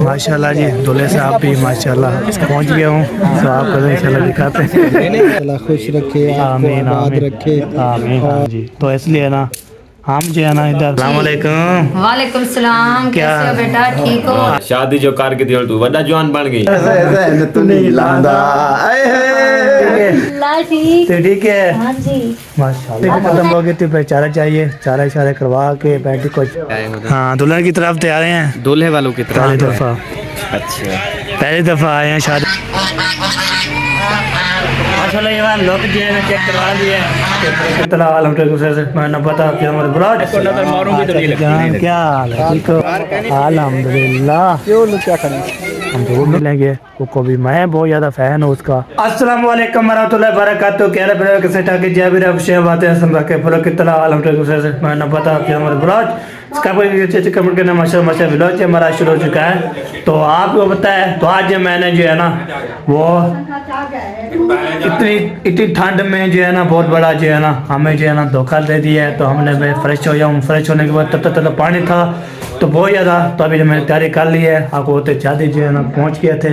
माशाल्लाह जी, दूल्हे साहब भी माशाल्लाह पहुंच गया हूँ। तो आपको इंशाल्लाह दिखाते हैं। अल्लाह खुश रखे, आपको आबाद रखे। आमीन। हाँ जी, तो इसलिए ना हम जो है ना इधर। अस्सलाम वालेकुम। वालेकुम सलाम। क्या? कैसे हो बेटा, ठीक हो? शादी जो कार के दिल तू वड्डा जवान बन गई। तू नहीं लांदा तो ठीक है हाँ जी। माशाल्लाह। खत्म हो गई थी, फिर चारा चाहिए, चारा इशारे करवा के बैठ कुछ। हाँ, दुल्हन की तरफ तैयार हैं, दूल्हे वालों की पहली दफा। अच्छा, पहली दफा आए हैं शादी। माशाल्लाह ये वाला लोग जो है ना चेक करवा दिए। कितना अलहमदुलिल्लाह से मैंने पता कि हमारे ब्लॉग मारूंगी तो नहीं लगती। क्या हाल है? ठीक हो? अल्हम्दुलिल्लाह। क्यों लोग क्या करें? हम जरूर मिलेंगे, उसको भी मैं बहुत ज्यादा फैन हूँ उसका। अस्सलाम वालेकुम वरहमतुल्लाहि वबरकातुहू। क्या है कैसे टाके जय भी रब बातें समझा के फलो कितना अलहमदुलिल्लाह से मैंने पता कि हमारे ब्लॉग इसका कोई अच्छे कमेंट करना माशा ब्लॉग हमारा शुरू हो चुका है। तो आपको बताया तो आज मैंने जो है ना वो इतनी ठंड में जो है ना बहुत बड़ा जो है ना हमें जो है ना धोखा दे दिया है। तो हमने मैं फ्रेश हो जाऊँ, फ्रेश होने के बाद तब पानी था तो बहुत ज़्यादा। तो अभी मैंने तैयारी कर ली है, आपको होते शादी जो है ना पहुँच गए थे,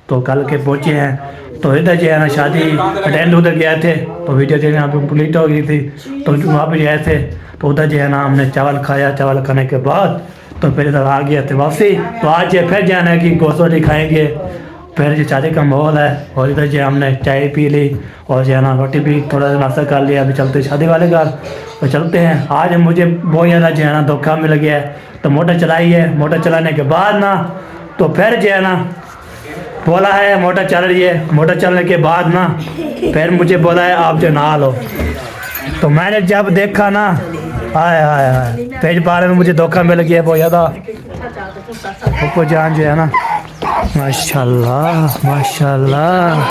तो कल के पहुँचे हैं। तो इधर जो है ना शादी अटेंड उधर गए थे, तो वीडियो जो है ना कंप्लीट हो गई थी, तो वहाँ पर गए थे। तो उधर जो है ना हमने चावल खाया, चावल खाने के बाद तो फिर इधर आ गया थे वापसी। तो आज ये फिर जाना है कि गोश्त रोटी खाएंगे, फिर जो शादी का माहौल है। और इधर जो हमने चाय पी ली और जो है ना रोटी भी थोड़ा सा नाश्ता कर लिया। अभी चलते शादी वाले घर तो चलते हैं। आज मुझे बहुत ज़्यादा जो है ना धोखा मिल गया है। तो मोटर चलाई है, मोटर चलाने के बाद ना तो फिर जो है ना बोला है मोटर चल रही है, मोटर चलने के बाद ना फिर मुझे बोला है आप जो नहा लो। तो मैंने जब देखा ना हाय हाय हाय तेज पारे में मुझे धोखा मिल गया बहुत ज़्यादा। आपको जान जो है ना माशाल्लाह माशाल्लाह।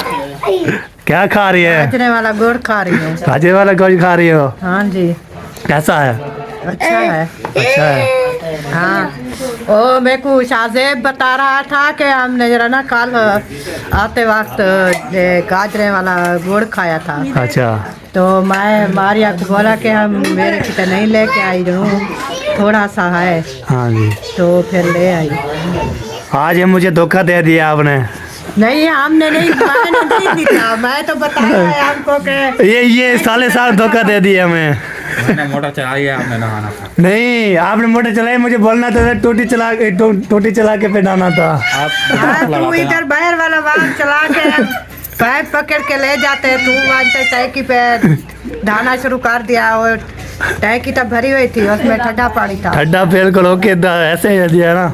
क्या खा रही है? गाजरे वाला गुड़ खा रही हूँ। गाजर वाला गोश्त खा रही हो? हाँ जी। कैसा है? अच्छा है। अच्छा है। हाँ, ओ मेरे को शाहजेब बता रहा था कि हमने जरा ना कल आते वक्त गाजरे वाला गुड़ खाया था। अच्छा, तो मैं मारिया को बोला कि हम मेरे कितने नहीं लेके आई हूँ, थोड़ा सा है। हाँ जी। तो फिर ले आई। आज ये मुझे धोखा दे दिया आपने। नहीं हमने नहीं, मैंने नहीं दिया, मैं तो बताया है आपको कि ये साले साल धोखा दे दिया हमें। मैंने मोटर चलाई है, आपने नहाना था। नहीं, आपने मोटर चलाई, मुझे बोलना था टोटी चला के फिर नहाना था। हाँ, तू इधर बाहर वाला वाहन चला के पाइप पकड़ के ले जाते, तू वहाँ टैंकी पे डालना शुरू कर दिया और टैंकी तब भरी हुई थी, उसमें ठंडा पानी था। ठंडा फेल को रोके ऐसे ही दिया ना,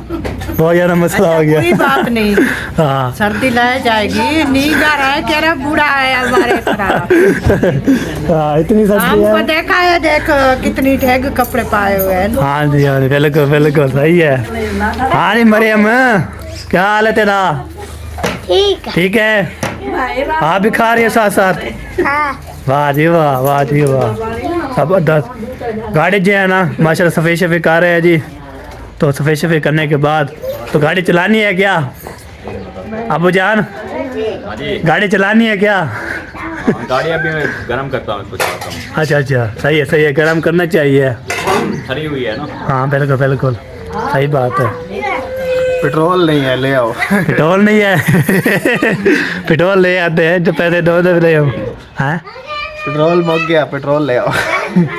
बहुत ज्यादा मसला हो गया। कोई बात नहीं, हाँ सर्दी लह जाएगी। नीगा रहे कह रहा बूढ़ा है हमारे तरह। हाँ, इतनी सर्दी हमको है। देखा है, देखो कितनी ढेग कपड़े पाए हुए हैं। हाँ जी हाँ जी, बिल्कुल बिल्कुल सही है। हाँ जी मरियम, क्या हाल है तेरा? ठीक है। आप भी खा रही है साथ साथ? वाह जी वाह, वाह जी वाह। अब 10 गाड़ी जो है ना माशाल्लाह सफ़ेद शफेद कर रहे हैं जी। तो सफ़ेद शफेद करने के बाद तो गाड़ी चलानी है क्या अबू जान? गाड़ी चलानी है क्या? गाड़ी अभी मैं गर्म करता हूँ, कुछ आता हूँ। अच्छा अच्छा, सही है, गर्म करना चाहिए। हरी हुई है ना? हाँ बिल्कुल बिल्कुल सही बात है। पेट्रोल नहीं है, ले आओ। पेट्रोल नहीं है? पेट्रोल ले आते हैं जो पैसे दो ले आओ। हाँ, पेट्रोल मुक गया, पेट्रोल ले आओ।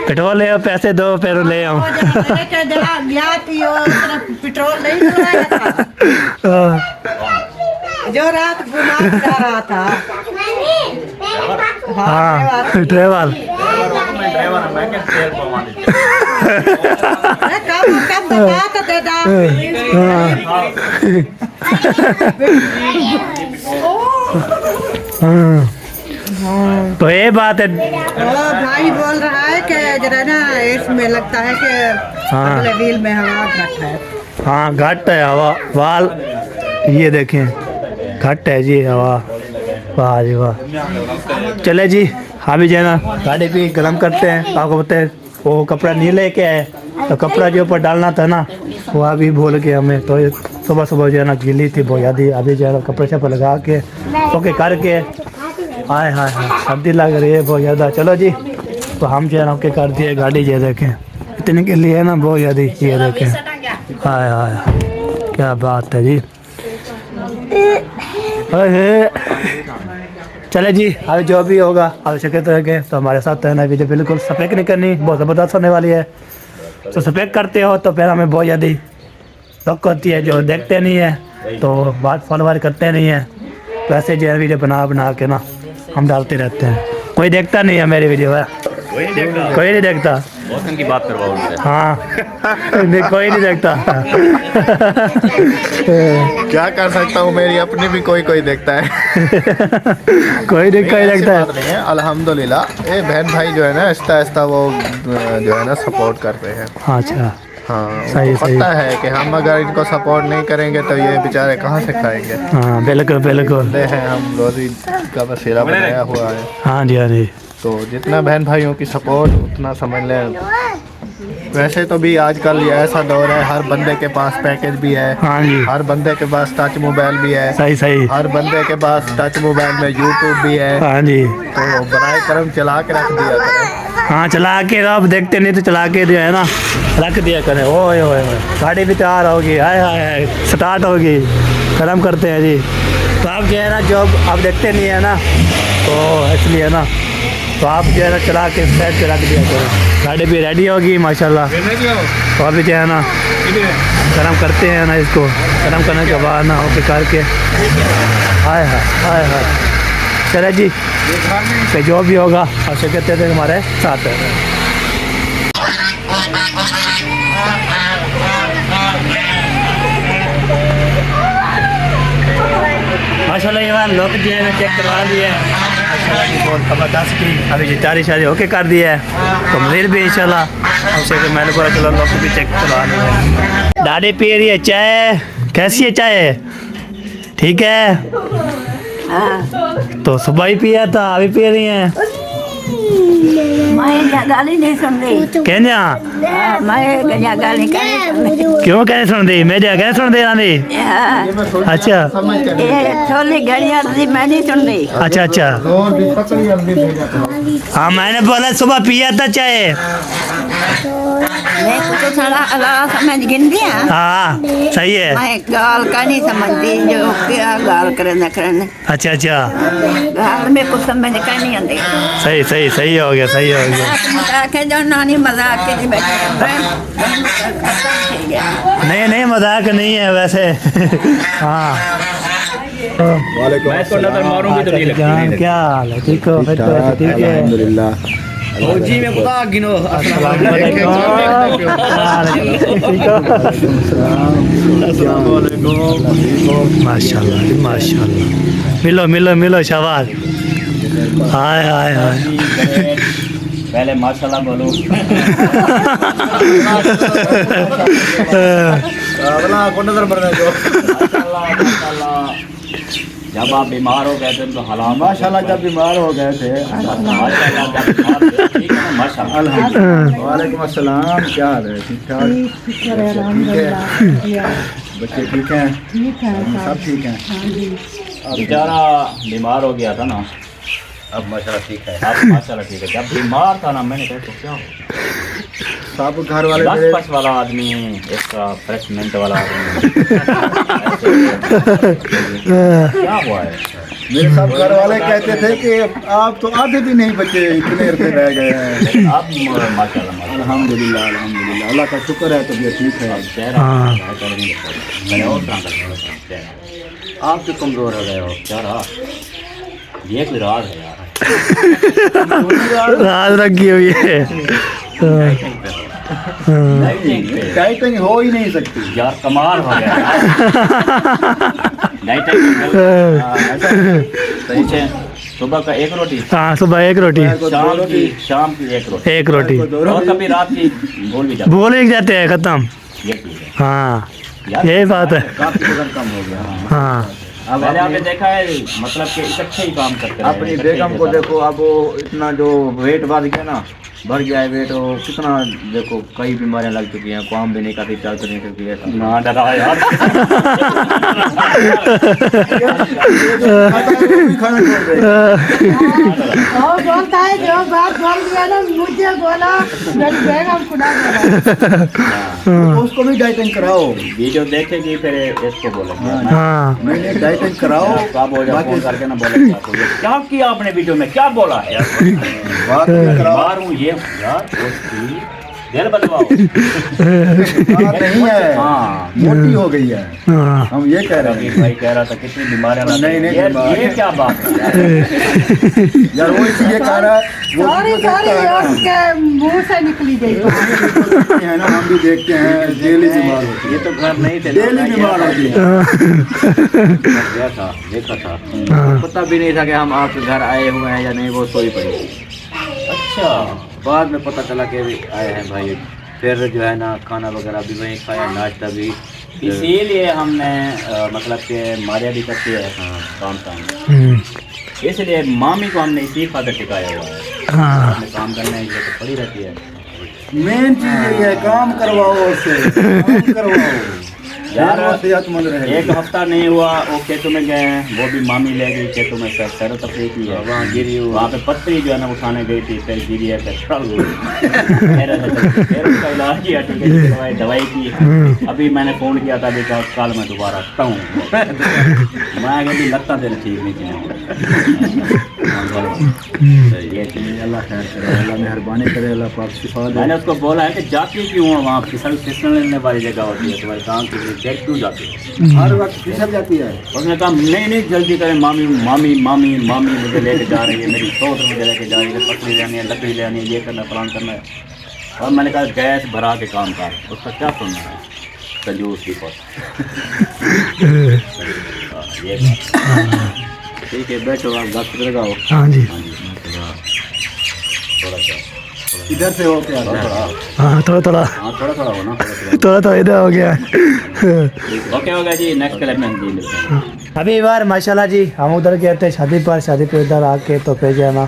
पेट्रोल ले आओ, पैसे दो फिर ले आओ। पेट्रोल नहीं डलवाया था, जो रात घुमा जा रहा था। हाँ ड्राइवर मैं क्या तेल पवा देता कब बता तो दे दा। तो ये बात है। भाई बोल रहा है कि जरा ना इसमें लगता है कि हाँ। अगले व्हील में हवा घट है। हाँ घट है हवा, वाल ये देखें घट है जी हवा। वाह जी वाह। चले जी अभी जो है ना गाड़ी भी गर्म करते हैं। आपको बताए वो कपड़ा नहीं लेके आए, तो कपड़ा जो ऊपर डालना था ना वो अभी भूल गए हमें। तो सुबह सुबह जो है ना गीली थी बहुत ज़्यादा। अभी जो है ना कपड़े शपड़े लगा के ओके करके हाय हाय हाय सर्दी लग रही है बहुत ज़्यादा। चलो जी, तो हम जो है ना ओके कर दिए गाड़ी। ये देखें इतने के लिए ना बहुत ज़्यादा ये देखें हाय हाय क्या बात है जी। चले जी, अभी जो भी होगा अब शिकत रहेंगे तो हमारे साथ रहना। वीडियो बिल्कुल सपेक नहीं करनी, बहुत ज़बरदस्त होने वाली है। तो सपेक करते हो तो फिर हमें बहुत ज़्यादा दुख होती है, जो देखते नहीं है तो बात फॉलोवर करते नहीं है। तो ऐसे जो है वीडियो बना के ना हम डालते रहते हैं। कोई देखता नहीं है मेरी वीडियो है, कोई नहीं देखता। मौसम की बात करवाओ उनसे। हाँ नहीं, कोई नहीं देखता। क्या कर सकता हूँ, मेरी अपनी भी कोई देखता है। कोई देखता है। नहीं है, अल्हम्दुलिल्लाह। ये बहन भाई जो है ना आहिस्ता वो जो है ना सपोर्ट कर रहे हैं। अच्छा हाँ, सही, उनको सही। पता है कि हम अगर इनको सपोर्ट नहीं करेंगे तो ये बेचारे कहाँ से खाएंगे। हाँ बिल्कुल बिल्कुल। ले हैं हम रोजी का वसीला बनाया हुआ है। हाँ जी हाँ जी। तो जितना बहन भाइयों की सपोर्ट उतना समझ लें। वैसे तो भी आजकल ये ऐसा दौर है, हर बंदे के पास पैकेज भी है, हाँ जी हर बंदे के पास टच मोबाइल भी है, सही सही। हर बंदे के पास टच मोबाइल में यूट्यूब भी है। हाँ जी तो बराए करम चला के रख दिया करें। हाँ, चला के आप देखते नहीं तो चला के जो है ना रख दिया करें। ओए ओए ओए, गाड़ी भी तैयार होगी, हाय हाय स्टार्ट होगी, गर्म करते हैं जी। तो आप जो है ना जॉब आप देखते नहीं है ना, तो इसलिए ना तो आप जो है ना चला के साइड पे रख दिया करें। गाड़ी भी रेडी होगी माशाल्लाह। तो अभी जो है ना गर्म करते हैं ना, इसको गर्म करने के बाद ना ओके करके हाय हाय हाय हाय। चले जी, तो जो भी होगा आप से कहते थे हमारे साथ है। माशाल्लाह ये बार लोग जो है चेक करवा दिए माशाल्लाह की बहुत ज़बरदस्त की। अभी जी तारी शादी होके कर दी है तो मज़ीद भी इंशाल्लाह हमसे कि मैंने बोला चलो लोग भी चेक करवा दिए। दादी पी रही है चाय, कैसी है चाय? ठीक है। तो सुबह ही पिया था, अभी पी रही हैं। मैं गाली नहीं सुन रही। कहना मैं गाली क्यों कहने सुन दी? मैं क्या कहने सुन दे रानी? अच्छा छोली घड़िया मैं नहीं सुन रही। अच्छा अच्छा। हाँ मैंने बोला सुबह पिया था चाय। मैं कुछ सारा अलावा समझ गिन दिया। हाँ सही है। मैं गाल का नहीं समझती, जो क्या गाल करे न करे। अच्छा अच्छा गाल में कुछ समझ का नहीं आती। सही सही सही हो गया, सही हो गया। मजाक है जो नानी मजाक के लिए बैठे। नहीं नहीं मजाक नहीं है वैसे। हाँ मैं इसको नजर मारूंगी तो नहीं लगती। जान क्या हाल है? ठीक हो? फिर तो ठीक है। अल्हम्दुलिल्लाह। जी में खुदा गिनो। माशाल्लाह जी माशाल्लाह। मिलो मिलो मिलो शाबाश। हाय हाय हाय। पहले माशाल्लाह बोलो। जब आप बीमार हो गए थे तो हालात माशाल्लाह जब बीमार हो गए थे। माशाल्लाह। वालेकुम अस्सलाम, क्या हाल है? ठीक ठाक? बच्चे ठीक हैं? सब ठीक हैं? बेचारा बीमार हो गया था ना, अब माशाल्लाह ठीक है। अब माशाल्लाह ठीक है। जब बीमार था ना मैंने कहा तो क्या हो, सब घर वाले 10 वाला आदमी, इसका फ्रेश मिनट वाला आदमी क्या हुआ है? मेरे सब घर वाले कहते थे कि आप तो आधे भी नहीं बचे, इतने से रह गए हैं। अब माशाल्लाह अल्हम्दुलिल्लाह अल्हम्दुलिल्लाह, अल्लाह का शुक्र है, तबीयत ठीक है। चेहरा मैंने और तरह का चेहरा, आप जो कमज़ोर हो गए हो क्या रहा? ये कोई राज है यार। राज रखी हुई है। डाइटिंग हो ही नहीं सकती यार, कमाल हो गया सही से। सुबह का एक रोटी, हाँ सुबह एक रोटी, शाम की एक एक रोटी, रोटी और कभी रात की भूल भी जाते बोल ही जाते हैं खत्म। ये ठीक है हाँ यार, यही बात है। काफी वजन कम हो गया। हाँ अब मैंने आपने देखा है मतलब कि इकट्ठे ही काम करते हैं। अपनी बेगम को देखो, अब वो इतना जो वेट बढ़ गया ना, बढ़ गया है वेट, और कितना देखो कई बीमारियां लग चुकी हैं, काम भी नहीं करती, चल तो नहीं सकती है। ना डरा यार और बोलता है जो बात बोल दिया ना मुझे बोला मेरी बेगम खुदा बोला। उसको भी डाइटिंग कराओ, वीडियो देखेगी फिर इसको बोलेंगे। हाँ मैंने डाइटिंग कराओ, कब हो जाए फोन करके ना बोले क्या किया आपने वीडियो में, क्या बोला है बात भी कराओ। मारूं ये यार उसकी दिल बदलवाओ। बात नहीं है, हाँ मोटी हो गई है, हाँ हम ये कह रहे रवि हैं। भाई कह रहा था कितनी बीमारियां लग नहीं, गई। नहीं, ये बीमारियां- क्या बात है यार वो इसलिए कह रहा है, वो सॉरी देखता सॉरी है ना, उसके मुंह से निकली गई बात। है ना, हम भी देखते हैं, डेली बीमार होती ये है, तो घर नहीं थे, डेली बीमार होती है। गया था देखा था, पता भी नहीं था कि हम आपके घर आए हुए हैं या नहीं, वो सोई पड़ी थी। अच्छा बाद में पता चला कि भी आए हैं भाई, फिर जो है ना खाना वगैरह भी वहीं खाया, नाश्ता भी, इसीलिए हमने मतलब कि मारिया भी करती है काम काम, इसलिए मामी को हमने इसी खातिर टिकाया हुआ है। हाँ हमने काम करना है, ये तो पड़ी रहती है मेन चीज ये है, काम करवाओ उससे, काम करवाओ यार। वो सेहतमंद रहे। एक हफ्ता नहीं हुआ वो खेतों में गए हैं, वो भी मामी ले गई खेतों में, सैर तफरी की है, वहाँ गिरी, वहाँ पे पत्थरी जो है ना उठाने गई थी, फिर गिरी है, फिर उसका इलाज किया, ठीक है, दवाई की। अभी मैंने फ़ोन किया था, अभी कल मैं दोबारा आता हूँ, मैं अभी लगता तेरे ठीक नहीं थी। ये चीज़ अल्लाह खैर करे, अल्लाह मेहरबानी करे, अल्लाह पाक शिफा दे। मैंने उसको बोला है कि जाती क्यों हो वहाँ, फिसलने वाली जगह होती है, तुम्हारे काम के लिए देख क्यों जाती हो। हर वक्त फिसल जाती है। उसने कहा नहीं जल्दी करें, मामी मामी मामी मामी मुझे लेके जा रही है, मेरी सोच मुझे लेके जा रही है, पकड़ी लेनी है, लकड़ी लेनी है, ये करना फलान करना है। और मैंने कहा गैस भरा के काम कर, उसका क्या सुनना है, कंजूस की ये ठीक है, बैठो आप बात लगाओ। हाँ जी थोड़ा सा इधर से हो क्या हाँ थोड़ा थोड़ा हाँ थोड़ा थोड़ा हो ना, थोड़ा थोड़ा इधर हो गया ओके हो गया जी, नेक्स्ट क्लिप में जी मिलते हैं। अभी बार माशाल्लाह जी हम उधर गए थे शादी पे इधर आके, तो फिर जो है ना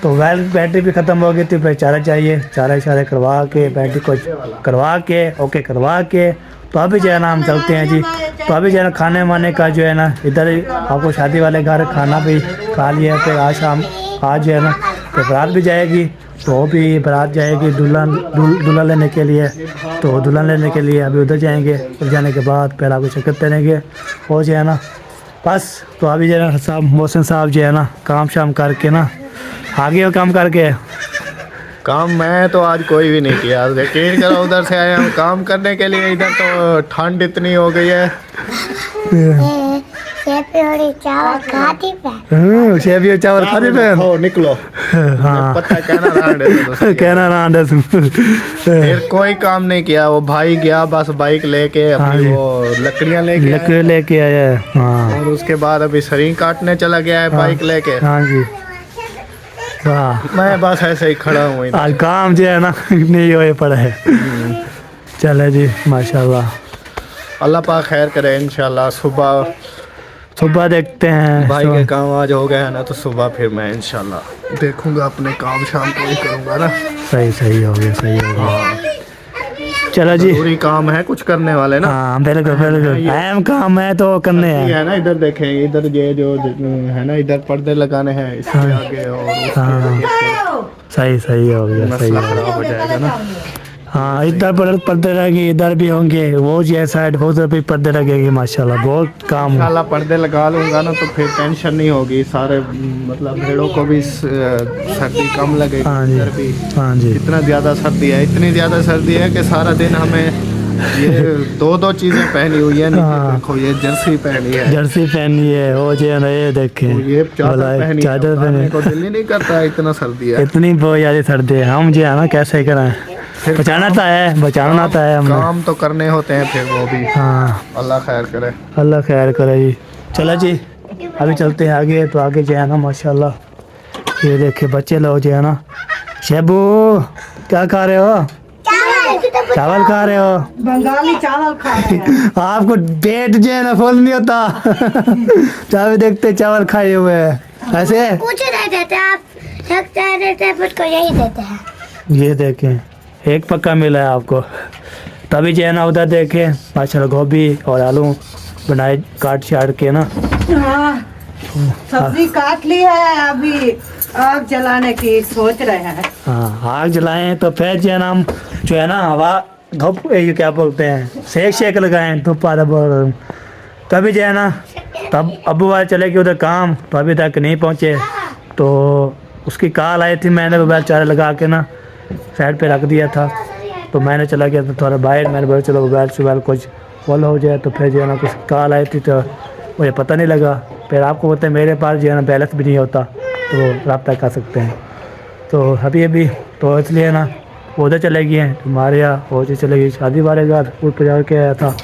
तो बैटरी भी ख़त्म हो गई थी, फिर चारा चाहिए, चारा शारे करवा के बैटरी को करवा के ओके करवा के, तो अभी जो है ना हम चलते हैं जी। तो अभी जो है ना खाने वाने का जो है ना इधर आपको शादी वाले घर खाना भी खा लिया, फिर आज शाम आज जो है ना तो बारात भी जाएगी, तो वो भी बारात जाएगी दूल्हा लेने के लिए, तो दुल्हन लेने के लिए अभी उधर जाएंगे, उधर जाने के बाद फिर आपको शिरकत करेंगे। वो जो है ना बस, तो अभी जो है ना साहब मोहसिन साहब जो है ना काम शाम करके ना आगे वो काम करके, काम मैं तो आज कोई भी नहीं किया, यकीन करो उधर से आए हम काम करने के लिए, इधर तो ठंड इतनी हो गई है। शेवियो चावल खाने पे हो निकलो, हाँ पता है कहना रहा कहना रहा फिर कोई काम नहीं किया। वो भाई गया बस बाइक लेके अपनी, जी। वो लकड़ियाँ लेके आया। लकड़ी लेके आया है। हाँ और उसके बाद अभी सरी काटने चला गया है बाइक लेके। हाँ जी वाह, मैं बस ऐसे ही खड़ा हूँ इधर। आज काम जो है ना नहीं हुए पड़ा है। चले जी माशाल्लाह, अल्लाह पाक खैर करे, इंशाल्लाह सुबह देखते हैं भाई के काम आज हो गया है ना, तो सुबह फिर मैं इंशाल्लाह देखूंगा अपने काम शाम को ही करूंगा ना। सही हो गया सही हो गया। चलो जी, जरूरी काम है कुछ करने वाले ना। हाँ बिल्कुल अहम काम है तो करने ये हैं। है ना, इधर देखें, इधर ये जो है ना, इधर पर्दे लगाने हैं इसके आगे, और उसके हाँ। आगे फिर सही हो गया सही मसला हो गया। खराब हो जाएगा ना। हाँ इधर पर्दे लगेंगे, इधर भी होंगे, वो जो है साइड वो उधर भी पर्दे लगेंगे, माशाल्लाह बहुत काम। इंशाल्लाह पर्दे लगा लूंगा ना, तो फिर टेंशन नहीं होगी, सारे मतलब भेड़ों को भी सर्दी कम लगेगी। हाँ जी इधर भी हाँ जी इतना ज़्यादा सर्दी है, इतनी ज़्यादा सर्दी है कि सारा दिन हमें ये दो चीज़ें पहनी हुई है। हाँ। देखो ये जर्सी पहनी है, जर्सी पहनी है, वो जो है ना ये देखें, तो ये चादर बोला है, पहनी है, चादर उतारने पहनी को दिल ही नहीं करता, इतना सर्दी है। इतनी बहुत ज़्यादा सर्दी है, हम जो है ना कैसे करें, बचाना तो है हमने। काम तो करने होते हैं फिर वो भी। हाँ अल्लाह खैर करे। अल्लाह खैर करे जी। चलो जी अभी चलते हैं आगे, तो आगे जो है ना माशाल्लाह ये देखे बच्चे लोग जो है ना, शेबू क्या खा रहे हो? चावल खा रहे हो? बंगाली चावल खा रहे हैं। आपको पेट जो है ना फुल नहीं होता चावल देखते चावल खाए हुए हैं ऐसे। कुछ नहीं देते आप, एक चाय देते हैं, मुझको यही देते हैं। ये देखें, एक पक्का मिला है आपको। तभी जो है ना उधर देखें माशाल्लाह गोभी और आलू बनाए काट छाट के ना। हाँ, सब्जी काट ली है, अभी आग जलाने की सोच रहे हैं। हाँ, आग जलाएं तो फिर जो है ना हम जो है ना हवा धूप ये क्या बोलते हैं सेक लगाएं धूप वाला बोल रहा हूँ। तभी जो है ना तब अबू वाले चले गए उधर काम, तो अभी तक नहीं पहुँचे। तो उसकी कॉल आई थी, मैंने मोबाइल चार्ज लगा के ना साइड पे रख दिया था। तो मैंने चला गया था थोड़ा बाहर, मैंने बोला चलो मोबाइल कुछ फॉलो हो जाए। तो फिर जो है ना कुछ कॉल आई थी तो मुझे पता नहीं लगा। फिर आपको बोलते हैं मेरे पास जो है ना बैलेंस भी नहीं होता तो रब्ता कर सकते हैं। तो अभी तो इसलिए ना उधर चले गए हैं, हमारे यहाँ उधर चले गए शादी वाले घर फूल पजा के आया था।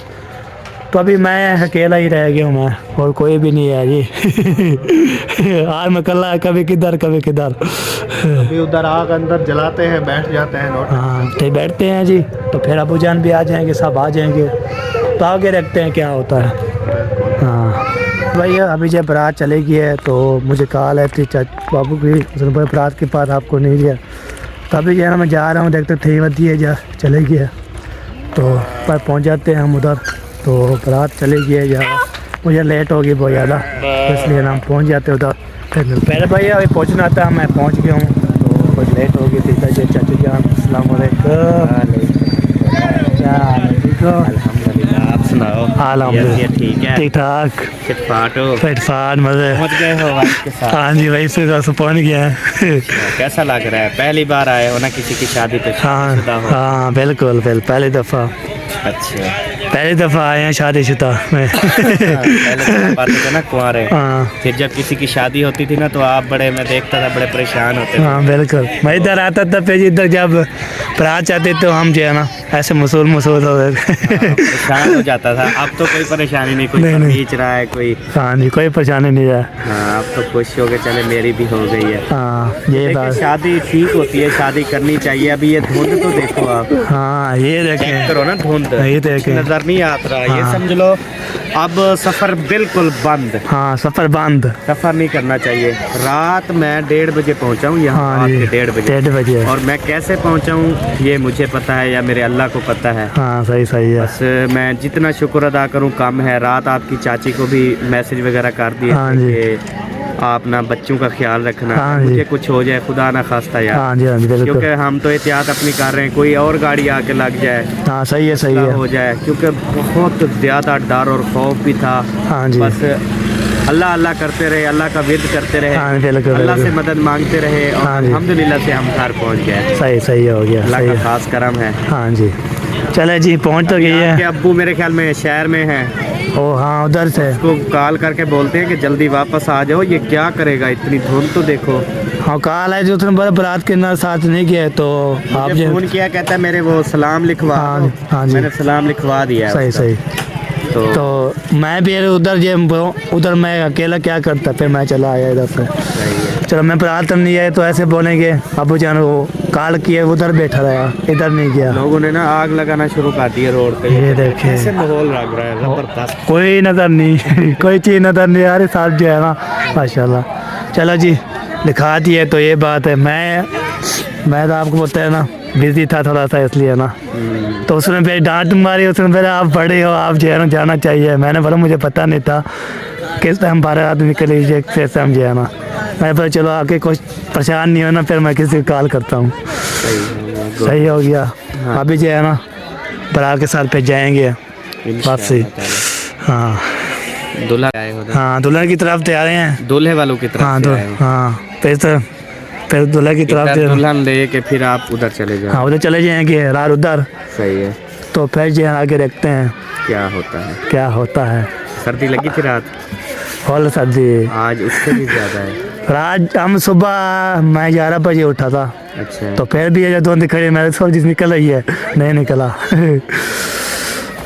तो अभी मैं अकेला ही रह गया हूँ मैं, और कोई भी नहीं है जी। आज मैं कल्ला कभी किधर कभी किधर। अभी उधर आग अंदर जलाते हैं, बैठ जाते हैं नोट। हाँ तो बैठते हैं जी। तो फिर अबू जान भी आ जाएंगे, सब आ जाएंगे, तो आगे रखते हैं क्या होता है। हाँ भैया अभी जब बारात चले गई है तो मुझे कॉल है थी बाबू की, उसने बोला बारात के पास आपको नहीं गया। तभी जो है ना मैं जा रहा हूँ, देखते थे मत है जा चले गया। तो पर पहुँच जाते हैं हम उधर। तो बारात चले गई है जहाँ, मुझे लेट हो गई बहुत ज़्यादा, इसलिए ना हम पहुँच जाते उधर। फिर पहले भैया अभी पहुँचना था, मैं पहुँच गया हूँ। तो कुछ लेट हो गई थी। चाचू जान अस्सलाम वालेकुम। आप सुनाओ। अल्हम्दुलिल्लाह ठीक है, ठीक ठाक, फिटफाट मजे। पहुंच गए हो वाइफ के साथ? हाँ जी वही से तो पहुँच गया है। कैसा लग रहा है? पहली बार आए हो ना किसी की शादी पे? हाँ शादीशुदा हो? हाँ बिल्कुल पहली दफ़ा अच्छा, पहली दफ़ा आए हैं शादीशुदा में। पहले तो बात थे ना कुंवारे। हाँ फिर जब किसी की शादी होती थी ना तो आप बड़े, मैं देखता था बड़े परेशान होते थे। हाँ बिल्कुल, मैं इधर आता था फिर इधर जब बारात आते तो हम जो है ना ऐसे मसूल हो गए। परेशान हो जाता था। अब तो कोई परेशानी नहीं, कोई नहीं। खींच रहा है कोई। हाँ जी कोई परेशानी नहीं है। हाँ, अब तो खुश हो गए, चले मेरी भी हो गई है। हाँ ये देखिए, बात, शादी ठीक होती है, शादी करनी चाहिए। अभी ये धुंध तो देखो आप, हाँ ये चेक देखें, करो ना धुंध, ये देखें। नजर नहीं आता। ये हाँ। समझ लो अब सफर बिल्कुल बंद, हाँ सफ़र बंद। सफर नहीं करना चाहिए। रात मैं 1:30 बजे पहुंचा हूँ यहाँ, हाँ रात जी के 1:30 बजे। 1:30 बजे। और मैं कैसे पहुंचा हूँ ये मुझे पता है या मेरे अल्लाह को पता है। हाँ सही है। बस मैं जितना शुक्र अदा करूँ कम है। रात आपकी चाची को भी मैसेज वगैरह कर दिए हाँ जी। कि आप ना बच्चों का ख्याल रखना, हाँ जी। मुझे कुछ हो जाए खुदा ना खास्ता यार। हाँ जी बिल्कुल। क्योंकि हम तो एहतियात अपनी कर रहे हैं, कोई और गाड़ी आके लग जाए, हाँ सही है। हो जाए, क्योंकि बहुत ज़्यादा डर और खौफ भी था। हाँ जी बस अल्लाह अल्लाह करते रहे, अल्लाह का विर्द करते रहे, हाँ बिल्कुल अल्लाह से बिल्कुल। मदद मांगते रहे, और हाँ जी। अल्हम्दुलिल्लाह से हम घर पहुंच गए। सही हो गया, अल्लाह सही का है। खास करम है। हाँ जी चले जी पहुँच तो गई आपके है। अब्बू मेरे ख्याल में शहर में हैं, ओ हाँ उधर से उसको कॉल करके बोलते हैं कि जल्दी वापस आ जाओ। ये क्या करेगा, इतनी धुंध तो देखो। हाँ कॉल है जो उसने बोला बारात के ना साथ नहीं गए तो आप मुझे जो फोन किया, कहता है मेरे वो सलाम लिखवा हाँ दो। जी, हाँ जी। मैंने सलाम लिखवा दिया है उसका। सही तो तो मैं भी उधर उधर मैं अकेला क्या करता, फिर मैं चला आया इधर से। सही है। चलो मैं बारात नहीं आया तो ऐसे बोलेंगे अबू जान वो कॉल किए उधर बैठा रहा, इधर नहीं गया। लोगों ने ना आग लगाना शुरू कर दी है रोड पे। ये देखे कैसे माहौल लग रहा है, जबरदस्त। कोई नज़र नहीं कोई चीज़ नज़र नहीं आ रही, साथ जो है ना माशाल्लाह। चलो जी दिखा दिए तो ये बात है। मैं तो आपको बोलता है ना बिजी था थोड़ा सा इसलिए ना, तो उसने फिर डांट मारी, उसने फिर आप बड़े हो आप जो है ना जाना चाहिए। मैंने बोला मुझे पता नहीं था किस टाइम 12 आदमी के लिए कैसे हम जो है ना, मैं फिर चलो आके कुछ परेशान नहीं होना, फिर मैं किसी को कॉल करता हूँ। सही हो गया। अभी जो है ना बारात के साथ पे जाएंगे वापसी। हाँ दूल्हा आए हो ना? हाँ दुल्हन की तरफ तैयार हैं। दूल्हे वालों की तरफ हाँ से आए हो। हाँ फिर दूल्हा की तरफ इधर से दुल्हन ले के फिर आप उधर चले जाओ। हाँ उधर चले जाएंगे रात उधर, सही है। तो फिर जो है आगे देखते हैं क्या होता है। है। सर्दी लगी थी रात? फुल सर्दी आज उससे भी ज्यादा है। रात हम सुबह मैं 11 बजे उठा था, अच्छा, तो फिर भी ये धुंध खड़ी मेरे सोच निकल रही है, नहीं निकला।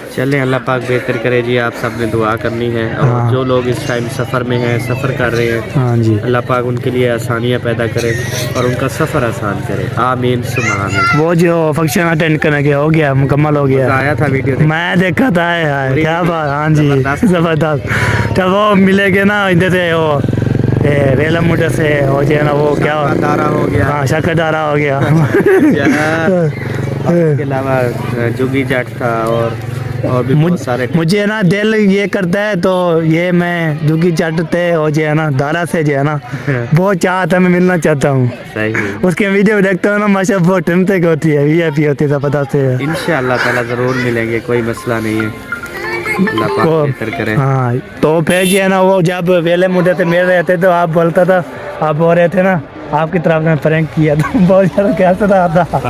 चलें अल्लाह पाक बेहतर करे जी। आप सब ने दुआ करनी है, और हाँ। जो लोग इस टाइम सफ़र में हैं, सफ़र कर रहे हैं, हाँ जी अल्लाह पाक उनके लिए आसानियाँ पैदा करे और उनका सफ़र आसान करे। आमीन सुम्मा आमीन। वो जो फंक्शन अटेंड करने के हो गया, मुकम्मल हो गया। आया था वीडियो देख। मैं देखा था यार, क्या बात। हाँ जी जबरदस्त। ज़बरदस्त। जब वो मिलेंगे ना इधर से वो वेला मुंडा से हो जाए ना वो क्या दारा हो गया। हाँ शक्करदारा हो गया इसके अलावा जुगी जाट था और भी बहुत सारे। मुझे ना दिल ये करता है तो ये मैं दुखी चटते हो जो है ना दारा से जो है ना बहुत चाहता है, मैं मिलना चाहता हूँ। सही उसके वीडियो देखता हूँ ना माशा बहुत ठंडक होती है, VIP होती है, पता से इंशाअल्लाह ताला ज़रूर मिलेंगे, कोई मसला नहीं है। अल्लाह पाक बेहतर करे। हाँ तो फिर जो है ना वो जब वेले मुझे से मिल रहे थे तो आप बोलता था, आप बोल रहे थे ना आपकी तरफ में प्रैंक किया था बहुत ज़्यादा कैसा था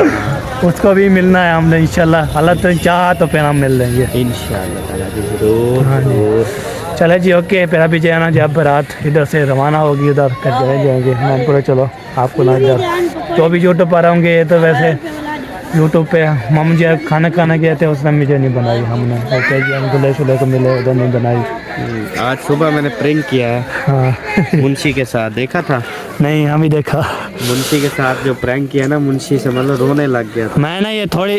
उसको भी मिलना है हमने इंशाल्लाह, अल्लाह तो चाहा तो फिर हम मिल लेंगे इंशाअल्लाह ताला ज़रूर। हाँ जी चले जी ओके। फिर अभी जो है ना जब रात इधर से रवाना होगी उधर कर चले जाएंगे मैनपुरा। चलो आपको ना इधर तो भी यूट्यूब पर आऊँगे, ये तो वैसे यूट्यूब पे हम जो खाना खाने गए थे उसने मुझे नहीं बनाई, हमने ओके जी हम दूल्हे शुल्हे को मिले उधर नहीं बनाई। आज सुबह मैंने प्रैंक किया है हाँ मुंशी के साथ, देखा था? नहीं हम ही देखा। मुंशी के साथ जो प्रैंक किया ना, मुंशी से मतलब रोने लग गया था। मैं ना ये थोड़ी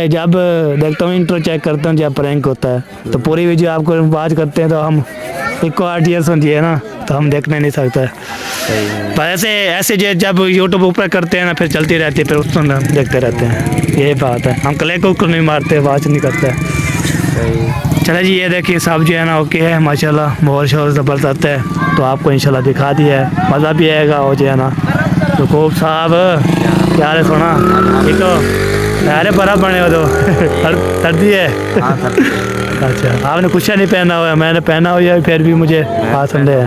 जब देखता हूँ इंट्रो चेक करता हूँ जब प्रैंक होता है तो पूरी वीडियो आपको बात करते हैं तो हम इको आर्टियस होती है ना तो हम देखने नहीं सकते। पर ऐसे जब यूट्यूब ऊपर करते हैं ना फिर चलती रहती है, फिर उसको हम देखते रहते हैं, यही बात है। हम क्लिक को नहीं मारते, वाच नहीं करते। चले जी ये देखिए सब जो है ना ओके है माशाल्लाह, बहुत शोर ज़बरदस्त है तो आपको इंशाल्लाह दिखा दिया है, मज़ा भी आएगा हो जाए ना। तो खूब साहब क्या है सोना ठीक हो? अरे बड़ा बने हो तो सर्दी है। अच्छा आपने कुछ नहीं पहना हुआ है, मैंने पहना हुआ है फिर भी मुझे पसंद है।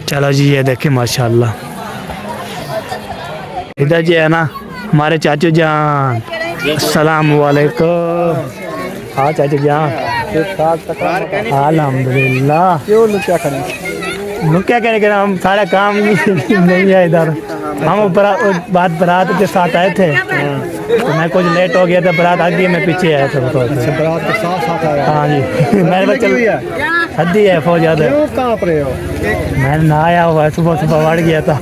चलो जी ये देखिए माशाल्लाह इधर जी है ना हमारे चाचू जान, अस्सलाम वालेकुम। हाँ चाचू जान अल्हम्दुलिल्लाह। क्यों लुकिया करें? क्या कहने के हम सारा काम नहीं है इधर, हम बात बारात के साथ आए थे तो मैं कुछ लेट हो गया था, बारात आगे मैं पीछे आया था। बारात के साथ साथ आया? हाँ जी मेरे बच्चे हद्दी है बहुत ज़्यादा। कहाँ पर हो? मैंने नहाया हुआ है, सुबह सुबह बढ़ गया था।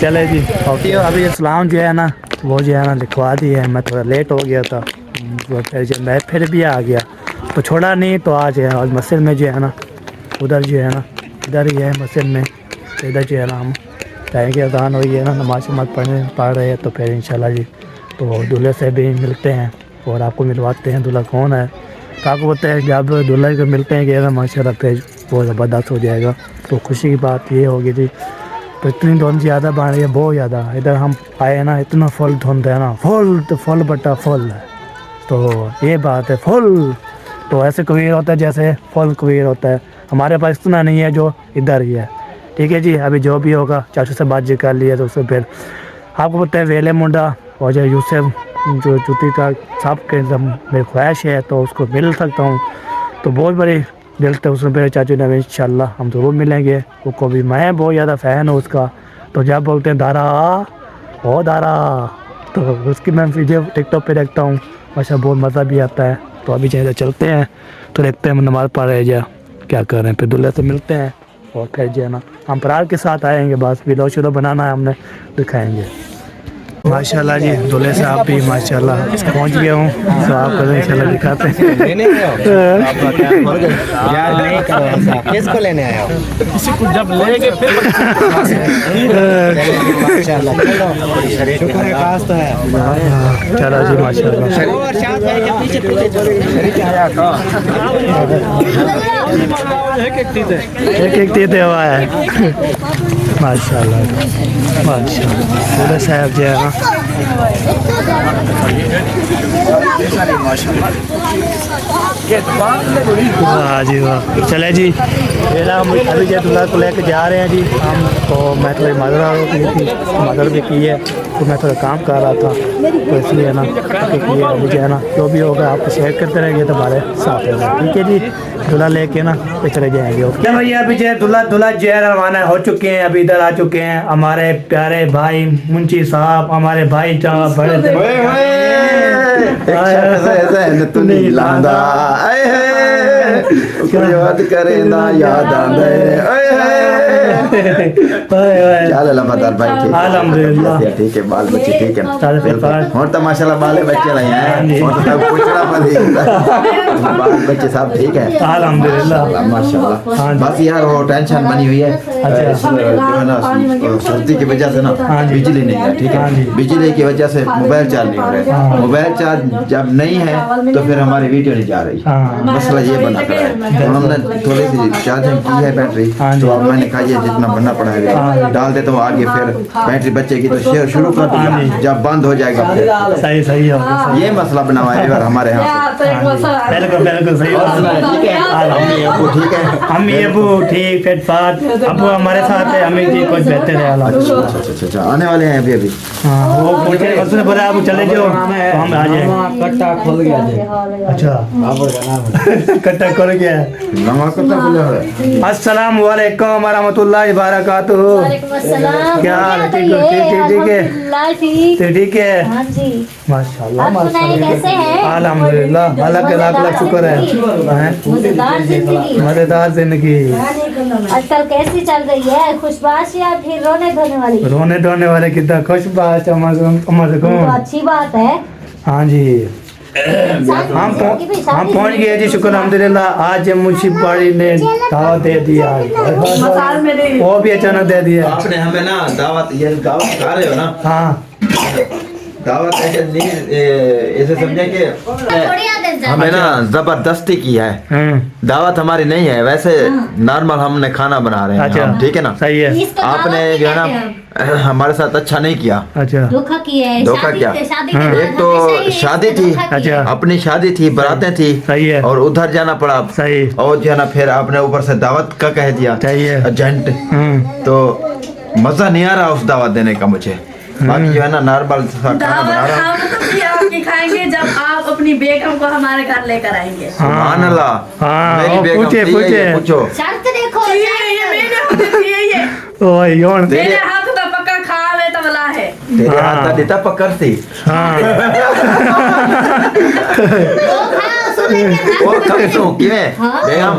चले जी ओके। अभी इस्लाम जो है ना वो जो है ना लिखवा दी है, मैं थोड़ा लेट हो गया था तो फिर जब मैं फिर भी आ गया तो छोड़ा नहीं तो आज है आज मस्जिद में जो है ना उधर जो है ना इधर ही है मस्जिद में, तो इधर जो है ना हम जाएंगे, अजान हुई है ना नमाज पढ़ रहे हैं तो फिर इंशाल्लाह जी तो दूल्हे से भी मिलते हैं और आपको मिलवाते हैं दूल्हा कौन है। काको बोलते हैं जब दूल्हे को मिलते हैं कि ना माशाल्लाह फिर बहुत ज़बरदस्त हो जाएगा। तो खुशी की बात ये होगी जी तो इतनी धुंध ज़्यादा बढ़ रही है बहुत ज़्यादा। इधर हम आए ना इतना फुल धुंध है ना, फुल तो फुल बटा फुल है, तो ये बात है फुल। तो ऐसे कबीर होता है जैसे फुल कबीर होता है, हमारे पास इतना नहीं है जो इधर ही है। ठीक है जी अभी जो भी होगा चाचू से बातचीत कर लिया तो उससे फिर आपको पता है वेले मुंडा और जो यूसुफ जो जूती का सब के मेरी ख्वाहिश है तो उसको मिल सकता हूँ, तो बहुत बड़ी दिल तो उसमें मेरे चाचू ने इंशाल्लाह हम ज़रूर मिलेंगे। उसको भी मैं बहुत ज़्यादा फ़ैन हूँ उसका, तो जब बोलते हैं दारा ओ दारा तो उसकी मैं वीडियो टिकटॉक पे देखता हूँ, अच्छा बहुत मज़ा भी आता है। तो अभी जैसे चलते हैं तो देखते हैं नमाज़ पढ़ रहे जा क्या कर रहे हैं, फिर दूल्हे से मिलते हैं और फिर जो है ना हम प्रार के साथ आएंगे, बस वीडियो शुरू बनाना है हमने, दिखाएंगे। माशाल्लाह जी दूल्हे साहब भी माशाल्लाह पहुंच गया हूँ तो आपको इंशाल्लाह दिखाते हैं। किसको लेने आया हो? किसी को जब लेंगे फिर शुक्र है खास तो है। चलो जी माशाल्लाह एक तीते हुआ है माशाल्लाह माशाल्लाह। दूल्हे साहब जो है ना वाह जी वाह। चले जी मेरा हम अभी जो दूल्हा को लेकर जा रहे हैं जी हम, तो मैं थोड़ी मदद भी की है तो मैं थोड़ा काम कर रहा था तो इसलिए ना क्योंकि अभी जो है ना जो भी होगा आपको शेयर करते रहेंगे तो हमारे साथ रहेगा। ठीक है जी दूल्हा लेके ना फिर चले जाएंगे। ओके भैया अभी जो दूल्हा जो है रवाना हो चुके हैं, अभी इधर आ चुके हैं हमारे प्यारे भाई मुंशी साहब, हमारे भाई साहब बड़े तू नहीं लांदा याद करे ना याद आंदे चल लंबादार भाई ठीक है अल्हम्दुलिल्लाह ठीक है बाल बच्चे ठीक है सारे और तो माशाल्लाह बाले बच्चे लाए हैं और तो सब पूछना पड़ेगा बाल बच्चे सब ठीक है? अल्हम्दुलिल्लाह। माशाल्लाह। हाँ जी। बस यार वो टेंशन बनी हुई है जो है ना सर्दी की वजह से ना बिजली नहीं है, ठीक है? बिजली की वजह से मोबाइल चार्ज नहीं हो रहे। मोबाइल चार्ज जब नहीं है तो फिर हमारी वीडियो नहीं जा रही। मसला ये बना खड़ा है। तो हमने थोड़ी सी चार्जिंग की है बैटरी, तो अब मैंने कहा ये जितना बनना पड़ा है डाल देता हूँ आगे, फिर बैटरी बचेगी तो शेयर शुरू कर दूंगा, जब बंद हो जाएगा फिर सही सही है। ये मसला बना हुआ है हमारे यहाँ पे। बिल्कुल बिल्कुल सही बात। ठीक है, अम्मी अबू ठीक है? अम्मी अबू ठीक, फिट फाट, अबू हमारे साथ है, अम्मी जी कुछ बेहतर है हालात। अच्छा आने वाले हैं अभी। हाँ, वो पूछे उसने बोला आप चले जाओ तो हम आ जाएंगे। कट्टा खुल गया जी। अच्छा बाबर का नाम है। कट्टा कर गया। नवा कट्टा खुला है। अस्सलाम वालेकुम व रहमतुल्लाहि व बरकातुहू। क्या हाल है? ठीक है ठीक है ठीक है। माशाल्लाह माशाल्लाह अल्हम्दुलिल्लाह, अल्लाह के लाख लाख शुक्र है। मजेदार जिंदगी। आजकल कैसी चल रही है? खुशबाश या फिर रोने धोने वाली? रोने धोने वाले कितना खुशबाश तो अच्छी बात है। हाँ जी हम पहुँच गए जी, शुक्र अल्हम्दुलिल्लाह। आज मुंशी बाड़ी ने दावत दे दिया, वो भी अचानक दे दिया। आपने हमें ना दावत, ये दावत खा रहे हो ना? हाँ दावत ऐसे नहीं, ऐसे समझे कि हमें ना जबरदस्ती की है। दावत हमारी नहीं है, वैसे नॉर्मल हमने खाना बना रहे हैं। अच्छा ठीक है ना? सही है। आपने जो है ना हमारे साथ अच्छा नहीं किया। अच्छा धोखा किया है। धोखा क्या? एक तो शादी थी, अच्छा अपनी शादी थी, बारातें थी, सही है। और उधर जाना पड़ा। सही। और जो है ना फिर आपने ऊपर से दावत का कह दिया। सही है। एजेंट तो मजा नहीं आ रहा उस दावत देने का मुझे। बाकी जो है ना नॉर्मल खाना बना रहा। हम तो भी आपकी खाएंगे जब आप अपनी बेगम को हमारे घर लेकर आएंगे। सुभान अल्लाह। हाँ, मेरी ओ, बेगम पूछे, थी, पूछे। ये पूछो। शर्त देखो, ये मेरे हाथ में थी, ये ओए योन तेरे मेरे हाथ तो पक्का खावे तबला है। तेरे हाथ का देता पकड़ती हाँ वो खमसो किवें बेगम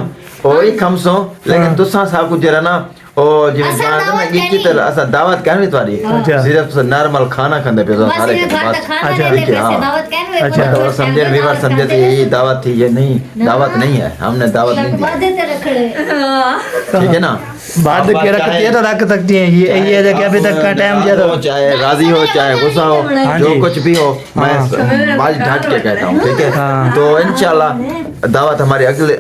ओई खमसो, लेकिन तुसा सब कुछ जरा ना ओ जिवें जान ना गिची तर असा दावत करनी तुम्हारी, सिर्फ नॉर्मल खाना खांदे पे सारे के बाद। अच्छा ठीक है। हाँ अच्छा तो समझे वीवर समझे थे ये दावत थी, ये नहीं दावत नहीं है, हमने दावत नहीं दी। ठीक है ना? बाद के रखती है तो रख सकती है। ये देखिए अभी तक का टाइम ज्यादा हो, चाहे राजी हो चाहे गुस्सा हो, जो कुछ भी हो, मैं बाज ढाट के कहता हूँ। ठीक है? तो इंशाल्लाह दावत हमारी अगले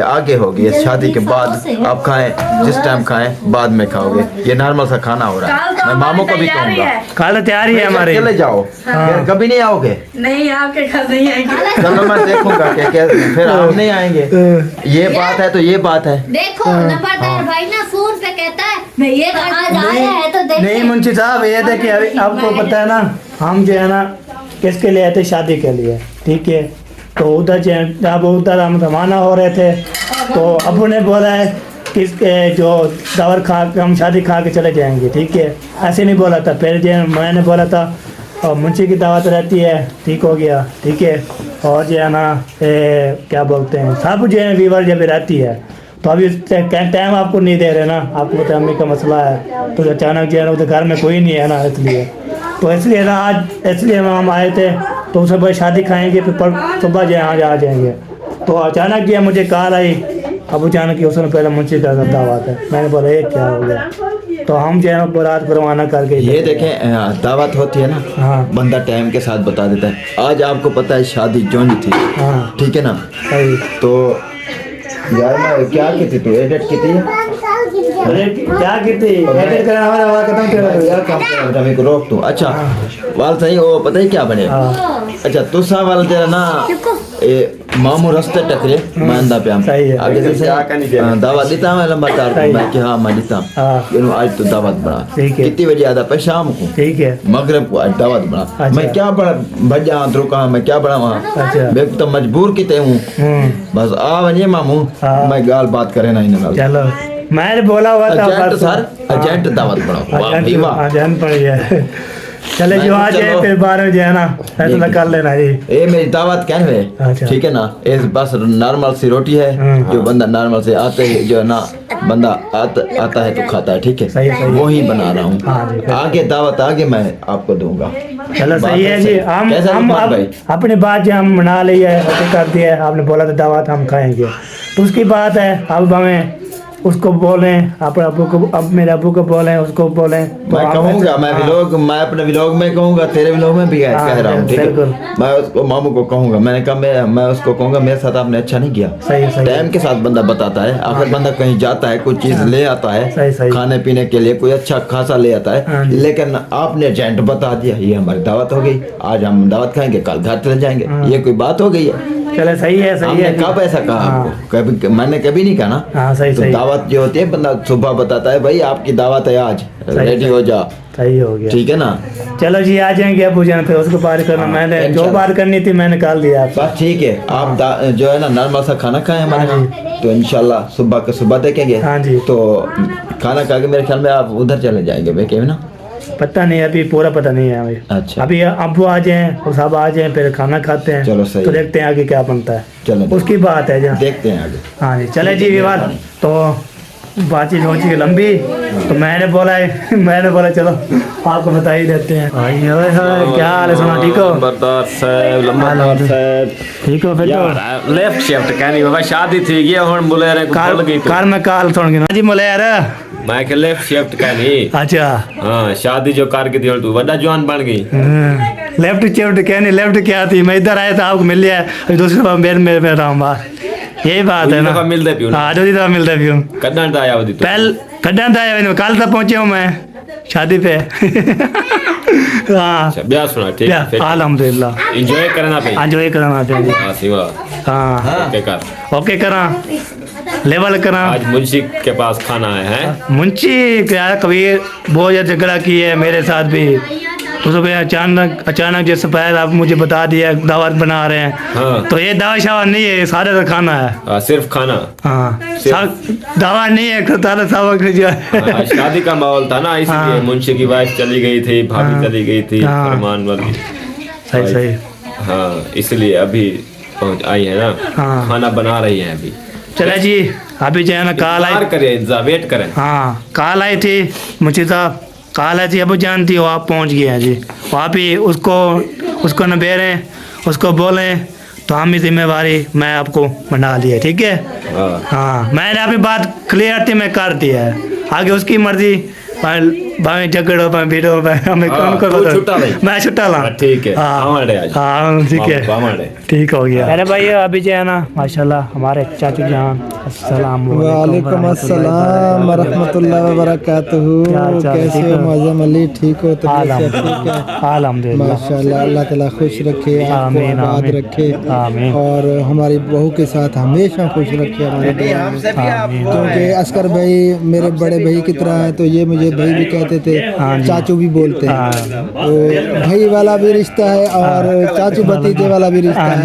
आगे होगी, इस शादी के बाद आप खाएं, जिस टाइम खाएं बाद में खाओगे। ये नॉर्मल सा खाना हो रहा है। मैं मामू को भी कहूँगा खाना तैयारी है हमारे। चले जाओ, फिर कभी नहीं आओगे? नहीं आपके घर नहीं आएंगे। चलो मैं देखूंगा क्या फिर आप नहीं आएंगे। ये बात है तो ये बात है। देखो नंबरदार भाई ना फोन पे कहता है मैं ये आज आया है तो देख। नहीं मुंशी साहब ये देखिए अभी आपको पता है ना, हम जो है ना किसके लिए आए थे? शादी के लिए। ठीक है? तो उधर जब उधर हम रवाना हो रहे थे तो अबू ने बोला है किसके जो दावर खा के हम शादी खा के चले जाएंगे। ठीक है? ऐसे नहीं बोला था, फिर जो मैंने बोला था और मुंशी की दावत रहती है। ठीक हो गया। ठीक है? और जो है ना क्या बोलते हैं सब जो है वीवर जब रहती है, तो अभी टाइम आपको नहीं दे रहे ना, आपको पता अम्मी का मसला है, तो अचानक जो है ना उधर घर में कोई नहीं है ना, इसलिए ना आज इसलिए हम आए थे। तो उससे भाई शादी खाएंगे फिर सुबह जो आज आ जाएंगे। तो अचानक जो है मुझे कॉल आई अब अचानक की, उसने पहले मुंशी का दावत है। मैंने बोला ये क्या हो गया? तो हम जो है बारात को रवाना करके ये देखें दावत होती है ना, हाँ बंदा टाइम के साथ बता देता है। आज आपको पता है शादी जोनी थी। हाँ ठीक है ना? सही। तो यार मैं क्या की थी तू एडिट की थी? अरे क्या की थी? एडिट करना हमारा खत्म कर रहा है यार, काम कर रहा को रोक तू। अच्छा वाल सही हो, पता ही क्या बने? अच्छा तू सा वाल तेरा ना मामू रास्ते टकरे मानदा पे हम आगे से दावत देता मैं लंबा तार मैं कि हाँ मैं देता हूँ आज तो दावत बना। कितनी बजे आता पे? शाम को। ठीक है? मगरब को आज दावत बना। मैं क्या बड़ा भजा रुका, मैं क्या बड़ा वहाँ मैं तो मजबूर किते हूँ। बस आ वजे मामू मैं गाल बात करे ना इन्हें। चलो मैंने बोला हुआ था एजेंट सर, एजेंट दावत बना। एजेंट पड़ गया। चले जो आ जाए चलो। फिर बाद में जो है ना फैसला कर लेना जी। ये मेरी दावत क्या है अच्छा। ठीक है ना, ये बस नॉर्मल सी रोटी है, जो बंदा नॉर्मल से आते है जो है ना बंदा आता है तो खाता है, ठीक है, सही, सही। वो ही बना रहा हूँ। हाँ जी। आगे दावत आगे मैं आपको दूंगा। चलो सही है जी। हम कैसा लुकमान अब भाई? अपनी बात जो हम मना ली है, ओके कर दिया है, आपने बोला था दावत हम खाएंगे, तो उसकी बात है। अब हमें उसको बोलें, अपने अबू को, अब मेरे अबू को बोलें, उसको बोलें, तो मैं आप कहूँगा, ऐसे- मैं हाँ, व्लॉग, मैं अपने व्लॉग में कहूँगा, तेरे व्लॉग में भी हाँ, कह रहा हूँ, ठीक है। बिल्कुल। मैं उसको मामू को कहूँगा, मैंने कहा मैं उसको कहूँगा मेरे साथ आपने अच्छा नहीं किया। सही, सही। टाइम के साथ बंदा बताता है, आखिर बंदा कहीं जाता है, कुछ चीज ले आता सही, है सही। खाने पीने के लिए, कोई अच्छा खासा ले आता हाँ है, जी। लेकिन आपने एजेंट बता दिया ये हमारी दावत हो गई, आज हम दावत खाएंगे, कल घर चले जाएंगे, ये कोई बात हो गई है? चलो सही है, सही हमने है। कब ऐसा कहा हाँ। आपको? कभी मैंने कभी नहीं कहा ना। हाँ, सही, तो सही। दावत जो होती है बंदा सुबह बताता है, भाई आपकी दावत है आज, रेडी हो जा, सही हो गया। ठीक है ना। चलो जी आ जाएंगे अबू जान, फिर उसको बात करना। हाँ, मैंने जो इंशाल्लाह। बात करनी थी मैंने निकाल दिया आपसे। बस ठीक है, आप जो है ना नॉर्मल सा खाना खाएं हमारे हाँ यहाँ, तो इंशाल्लाह सुबह के सुबह देखेंगे। हाँ जी। तो खाना खा के मेरे ख्याल में आप उधर चले जाएंगे बेके ना। पता नहीं, अभी पूरा पता नहीं है हमें। अच्छा। अभी अबू आ जाए और सब आ जाए, फिर खाना खाते हैं। चलो सही तो है। देखते हैं आगे क्या बनता है, चलो उसकी बात है जहाँ। देखते हैं आगे। हाँ जी, चले जी विवाद। तो बातचीत हो चुकी लंबी, तो मैंने बोला चलो आपको बता ही देते हैं। भाई ओए होए, क्या हाल है सोना, ठीक हो? लंबरदार साहब, लंबरदार साहब। ठीक हो फिर तो? यार लेफ्ट शिफ्ट कहनी बाबा, शादी थी गई हुन बुलेरे को भूल गई कार में काल सुन गया जी मोले यार। मैं के लेफ्ट शिफ्ट कहनी। अच्छा। हाँ शादी जो कार की थी हुन तू बड़ा जवान बन गई। लेफ्ट शिफ्ट कहनी, लेफ्ट क्या थी? मैं इधर आया था, आपको मिल लिया, अभी दूसरी बार मेरे रहा हूँ बाहर। यही बात है ना। दफा मिलते पियो ना। हाँ दूसरी दफा मिलते पियो। कदन आया होती तो पहल कड्डन था, कल तक पहुंचे हूँ मैं शादी पे। हाँ अच्छा ब्याह सुना ठीक है फिर अल्हम्दुलिल्लाह। एंजॉय करना पे। हाँ जो ये करना था जी। हाँ सिवा हाँ ओके कर। ओके करा, लेवल करा। आज मुंशी के पास खाना है। मुंशी क्या कभी बहुत ज्यादा झगड़ा की है मेरे साथ भी, तो सुबह अचानक जैसे पहले आप मुझे बता दिया दावत बना रहे हैं। हाँ। तो ये दावा शावा नहीं है, सारे का खाना है। सिर्फ खाना। हाँ दावा नहीं है, सारा सावक जो है। हाँ, शादी का माहौल था ना, इसलिए हाँ। मुंशी की वाइफ चली गई थी, भाभी हाँ। चली गई थी, हाँ। फरमान वाली। सही सही। हाँ इसलिए अभी पहुंच आई है ना। हाँ। खाना बना रही है अभी। चला जी, अभी जो है ना काल आई। इंतजार करें, इंतजार वेट करें। हाँ काल आई थी मुंशी साहब, काल आई थी, अब जानती हो आप पहुंच गए हैं जी। वहाँ भी उसको न बेरें, उसको बोलें, तो हम ही जिम्मेवारी मैं आपको बना दी है, ठीक है। हाँ। हाँ मैंने अपनी बात क्लियर थी, मैं कर दिया है, आगे उसकी मर्जी, भाई झगड़ो भाई भिड़ो भाई हमें कौन को तू छुट्टा भाई। मैं छुट्टा ला। ठीक है हमारे आज। हाँ ठीक है, हमारे ठीक हो गया। अरे भाई अभी जो है ना माशाल्लाह हमारे चाचू जान, अस्सलाम वालेकुम अस्सलाम वरहमतुल्लाहि वबरकातुहू। क्या हाल चाल है? कैसे ठीक हो हो? मौजम अली? ठीक हो? तबीयत सब ठीक है? अल्हम्दुलिल्लाह। माशाल्लाह, अल्लाह ताला खुश रखे, आपको आमीन, आबाद आमीन। रखे, आमीन। और हमारी बहू के साथ हमेशा खुश रखे हमारे दुआ में। आमीन। क्योंकि असकर भाई मेरे बड़े भाई की तरह है, तो ये मुझे भाई भी कहते थे, हाँ जी। चाचू भी बोलते हैं। हाँ। तो भाई वाला भी रिश्ता है और चाचू भतीजे वाला भी रिश्ता है।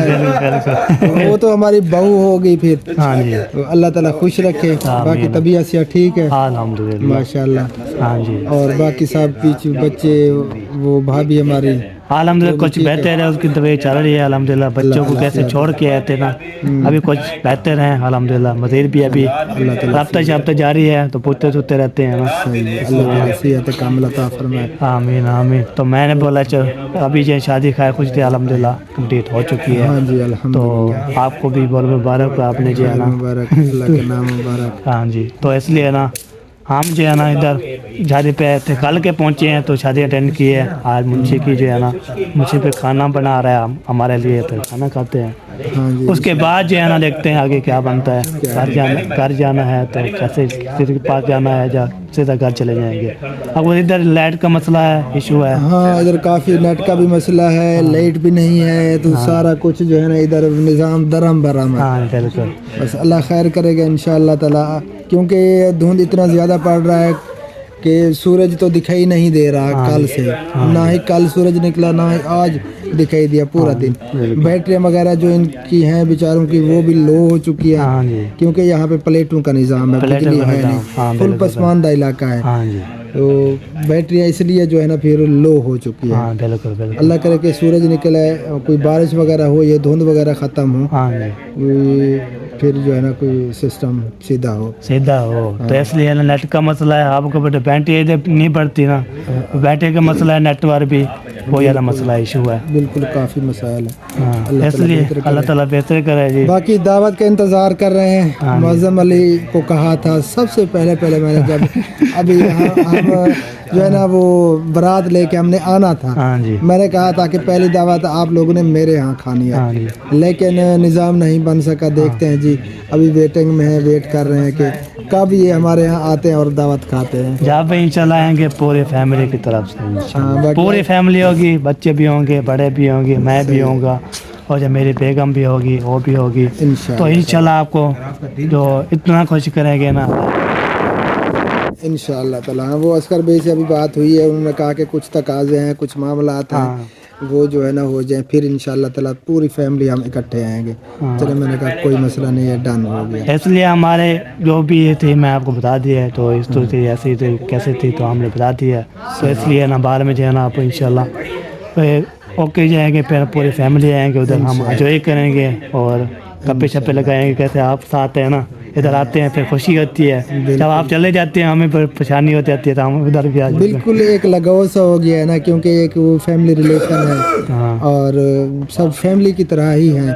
तो वो तो हमारी बहू हो गई फिर। हाँ जी। तो अल्लाह ताला खुश रखे, बाकी तबीयत से ठीक है अल्हम्दुलिल्लाह। माशाल्लाह। हाँ जी और बाकी सब पीछे बच्चे, वो भाभी हमारी अल्हम्दुलिल्लाह कुछ बेहतर है, उसकी तबीयत चल रही है अल्हम्दुलिल्लाह। बच्चों को कैसे छोड़ के आए थे ना, अभी कुछ बेहतर है अल्हम्दुलिल्लाह। मजीद भी अभी रफ्ता शाफ्ता जारी है, तो पूछते सुनते रहते हैं ना। अल्लाह ताला सेहत कामिल अता फरमाए। आमीन आमीन। तो मैंने बोला चल अभी जो शादी खाए खुश थी अल्हम्दुलिल्लाह कंप्लीट हो चुकी है। हाँ जी तो अल्हम्दुलिल्लाह। आपको भी बहुत मुबारक हो, आपने जो है ना। मुबारक, अल्लाह के नाम मुबारक। हाँ जी, तो इसलिए ना हम जो है ना इधर शादी पे थे, कल के पहुँचे हैं, तो शादी अटेंड की है। आज मुंशी की जो है ना, मुंशी पे खाना बना रहा है हमारे लिए, तो खाना खाते हैं। हाँ जी उसके बाद जो है ना देखते हैं आगे क्या बनता है। घर जाना है तो कैसे किसी के पास जाना है, जा सीधा घर चले जाएंगे। अब वो इधर लाइट का मसला है, इशू है। हाँ, इधर काफ़ी नेट का भी मसला है, लाइट भी नहीं है, तो सारा कुछ जो है ना इधर निज़ाम दरम बरम है। हाँ बिल्कुल। बस अल्लाह खैर करेगा इंशाअल्लाह ताला, क्योंकि धुंध इतना ज़्यादा पड़ रहा है कि सूरज तो दिखाई नहीं दे रहा कल से। ना ही कल सूरज निकला, ना ही आज दिखाई दिया पूरा दिन। बैटरियाँ वगैरह जो इनकी हैं बेचारों की, वो भी लो हो चुकी है। हाँ जी। क्योंकि यहाँ पे प्लेटों का निज़ाम है, प्लेटों बिजली का है निज़ाम, नहीं, हाँ, फुल बिल्कुल। पसमानदा इलाका है। हाँ जी। तो बैटरियाँ इसलिए जो है ना फिर लो हो चुकी है। हाँ बिल्कुल बिल्कुल। अल्लाह करे कि सूरज निकले, कोई बारिश वगैरह हो, ये धुंध वगैरह ख़त्म हो, हाँ जी कोई फिर जो है ना कोई सिस्टम सीधा हो। सीधा हो। तो इसलिए ना नेट का मसला है आपको, बेटा बैटरी इधर नहीं बढ़ती ना, बैटरी का मसला है, नेटवर्क भी बहुत ज़्यादा मसला इशू है। बिल्कुल काफ़ी मसाइल है। हाँ अल्लाह ताला इसलिए बेहतर करे। अल्लाह ताला बेहतर करे जी। बाकी दावत का इंतज़ार कर रहे हैं। मुअज़्ज़म अली को कहा था सबसे पहले मैंने जब अभी हम जो है ना वो बारात लेके हमने आना था, हाँ जी मैंने कहा था कि पहली दावत आप लोगों ने मेरे यहाँ खानी हाँ है, जी लेकिन निज़ाम नहीं बन सका। देखते हैं जी, अभी वेटिंग में है, वेट कर रहे हैं कि कब ये हमारे यहाँ आते हैं और दावत खाते हैं। जब भी इंशाल्लाह आएंगे पूरे फैमिली की तरफ से इंशाल्लाह। बाकी पूरी फैमिली होगी, बच्चे भी होंगे, बड़े भी होंगे, मैं भी होऊंगा, और जब मेरी बेगम भी होगी वो भी होगी। तो इंशाल्लाह आपको जो इतना खुश करेंगे ना इंशाअल्लाह ताला। हाँ, वो असगर भाई से अभी बात हुई है, उन्होंने कहा कि कुछ तकाजे हैं, कुछ मामलात हैं, वो जो है ना हो जाए, फिर इंशाअल्लाह ताला पूरी फैमिली हम इकट्ठे आएंगे। चलो मैंने कहा कोई मसला नहीं है, डन हो गया। इसलिए हमारे जो भी ये थी मैं आपको बता दिया है, तो इस तो थी ऐसी थी कैसे थी तो हमने बता दिया। तो इसलिए ना बाद में जो है ना आप इंशाल्लाह ओके जाएंगे, फिर पूरी फैमिली आएंगे उधर, हम एंजॉय करेंगे और गप्पे शप्पे लगाएंगे। कैसे आप साथ हैं ना, इधर आते हैं फिर खुशी होती है, जब आप चले जाते हैं हमें फिर परेशानी हो जाती है, तो हम उधर भी आ जाते हैं। बिल्कुल एक लगाव सा हो गया है ना, क्योंकि एक वो फैमिली रिलेशन है और सब फैमिली की तरह ही है।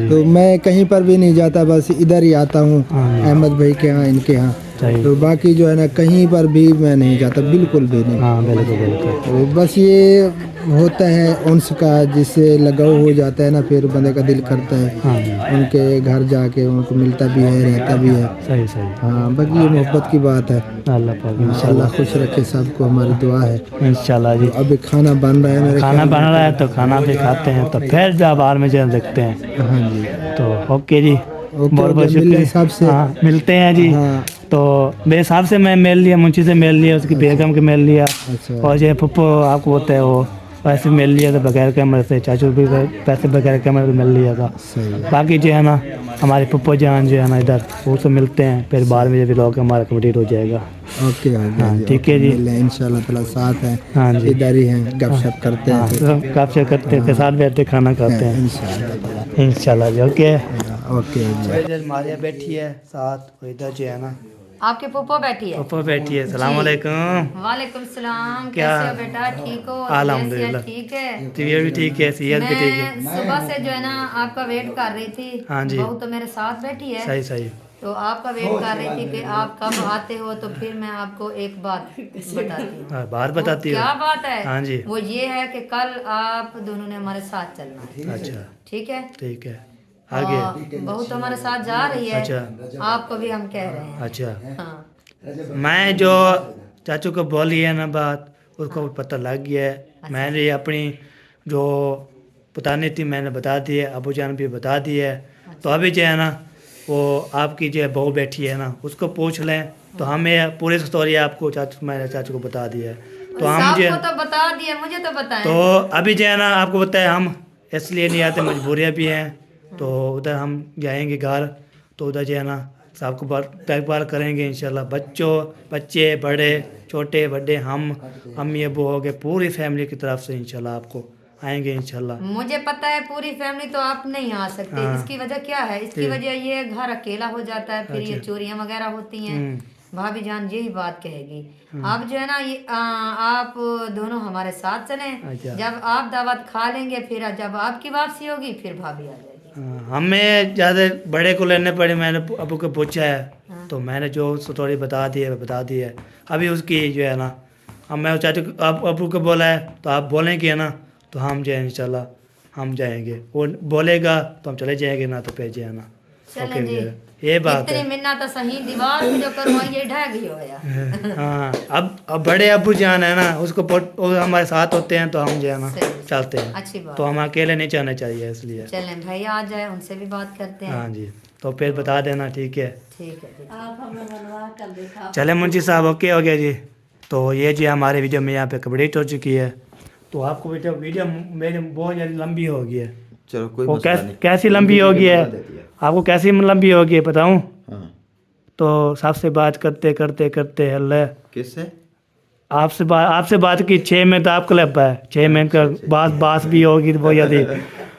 तो मैं कहीं पर भी नहीं जाता, बस इधर ही आता हूँ अहमद भाई के यहाँ, इनके यहाँ। तो बाकी जो है ना कहीं पर भी मैं नहीं जाता, बिल्कुल भी नहीं। हाँ बिल्कुल बिल्कुल। तो बस ये होता है उनस का, जिससे लगाव हो जाता है ना, फिर बंदे का दिल करता है उनके घर जाके, उनको मिलता भी है, रहता भी है। सही सही। हाँ बाकी ये मोहब्बत की बात है। अल्लाह पाक इंशाल्लाह खुश रखे सबको, हमारी दुआ है इंशाल्लाह जी। अभी खाना बन रहा है मेरे खाना बन रहा है, तो खाना भी खाते हैं, तो फिर जब बाहर में जब देखते हैं। हाँ जी तो ओके जी, बहुत बहुत शुक्रिया। सबसे हाँ मिलते हैं जी। हाँ तो मेरे हिसाब से मैं मेल लिया, मुंशी से मेल लिया, उसकी बेगम के मेल लिया, अच्छा और जो पप्पो आपको होता है वो पैसे मिल लिया था बगैर कैमरे से, चाचू भी पैसे बगैर कैमरे से मिल लिया था। सही। बाकी जो है ना हमारे पप्पो जान जो है ना इधर, वो सब मिलते हैं, फिर बाद में जब व्लॉग हमारा कंप्लीट हो जाएगा। ओके हाँ ठीक है जी, इंशाल्लाह ताला साथ है। हाँ जी इधर ही हैं, गपशप करते हैं फिर। काफ़ी करते हैं, साथ बैठते खाना खाते हैं इंशाल्लाह जी। ओके ओके मारिया बैठी है साथ, और इधर जो है ना आपके पुप्पो बैठी है। पप्पो बैठी है। सलाम वालेकुम। वालेकुम सलाम। क्या? कैसे हो बेटा, ठीक हो? अल्हम्दुलिल्लाह। ठीक है। तबीयत भी ठीक है, सेहत भी ठीक है। मैं सुबह से जो है ना आपका वेट कर रही थी। हाँ जी। बहू तो मेरे साथ बैठी है, सही सही। तो आपका वेट कर रही थी कि आप कब आते हो। तो फिर मैं आपको एक बात बताती हूँ। हाँ, बात बताती हो। क्या बात है? हाँ जी। वो ये है कि कल आप दोनों ने हमारे साथ चलना है। अच्छा ठीक है। ठीक है, आगे। बहू तो हमारे साथ जा रही है। अच्छा। आपको भी हम कह रहे हैं। अच्छा, हाँ मैं जो चाचू को बोली है ना बात, उसको पता लग गया है। मैंने अपनी जो बतानी थी मैंने बता दी है, अबू जान भी बता दी है। तो अभी जो है ना वो आपकी जो बहू बैठी है ना, उसको पूछ लें, तो हमें पूरी स्टोरी आपको मैंने चाचू को बता दी है। तो हम जो तो बता दिया, मुझे तो बताएं। तो अभी जो है ना आपको बताया, हम इसलिए नहीं आते, मजबूरियाँ भी हैं। तो उधर हम जाएंगे घर, तो उधर जो है ना सबको देखभाल करेंगे इंशाल्लाह। बच्चे बड़े छोटे बड़े, हम ये वो हो गए, पूरी फैमिली की तरफ से इंशाल्लाह आपको आएंगे इंशाल्लाह। मुझे पता है पूरी फैमिली तो आप नहीं आ सकते। हाँ। इसकी वजह क्या है? इसकी वजह ये घर अकेला हो जाता है, फिर ये चोरियां वगैरह होती हैं। भाभी जान यही बात कहेगी। अब जो है ना ये आप दोनों हमारे साथ चलें। अच्छा। जब आप दावत खा लेंगे, फिर जब आपकी वापसी होगी फिर भाभी आ जाएगी। हमें ज़्यादा बड़े को लेने पड़े, मैंने अबू को पूछा है। तो मैंने जो स्टोरी बता दी है। अभी उसकी जो है ना, अब मैं चाचू अबू को बोला है, तो आप बोलेंगे ना तो हम जो है इंशाल्लाह हम जाएंगे। वो बोलेगा तो हम चले जाएंगे, ना तो पे जाए ना। चलें जी। ये बात है। इतनी मिन्नत तो सही, दीवार पे जो करवाई ये ढह गई हो या। हाँ, अब बड़े अबू जान है ना, उसको वो हमारे साथ होते हैं, तो हम जो है ना सही। चलते हैं। अच्छी बात। तो हम अकेले नहीं जाना चाहिए, इसलिए। चलें भैया आ जाए, उनसे भी बात करते हैं। हाँ जी, तो फिर बता देना, ठीक है। ठीक है जी। आप हमें मनवा कर देखा। चले मुंशी साहब, ओके हो गया जी। तो ये जी हमारे वीडियो में यहाँ पे कंप्लीट हो चुकी है। तो आपको वीडियो मेरी बहुत ज़्यादा लंबी हो गई है। चलो कोई वो मसला नहीं। कैसी लंबी हो गई है, आपको कैसी लंबी हो गई है बताऊँ? हाँ। तो सबसे बात करते करते करते हल्ले किससे? आपसे बात की 6 में तो आप क्लब है 6 में का बात भी होगी तो वो यदि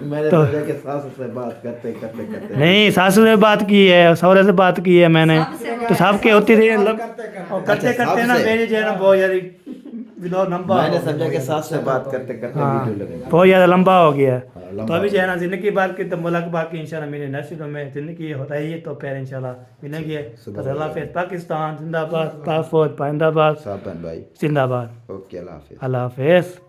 मैंने तो- सोचा कि सासू से बात करते करते करते नहीं सासू से बात की है सौरे से बात की है मैंने तो सबके होती थी और करते करते ना मेरी जो है ना बहुत यदि विदाउट लंबा मैंने समझा कि सास से बात करते करते हाँ वीडियो लगेगा। बहुत ज़्यादा लंबा हो गया है लंबा तो अभी जो है ना ज़िंदगी बात की तो मुल्क बाकी इंशाल्लाह मेरे नसीब में ज़िंदगी हो रही है तो फिर इंशाल्लाह मिलेंगे तो अल्लाह हाफिज़ पाकिस्तान जिंदाबाद पाक फौज पाइंदाबाद साबन भाई जिंदाबाद ओके अल्लाह हाफिज। अल्लाह हाफिज़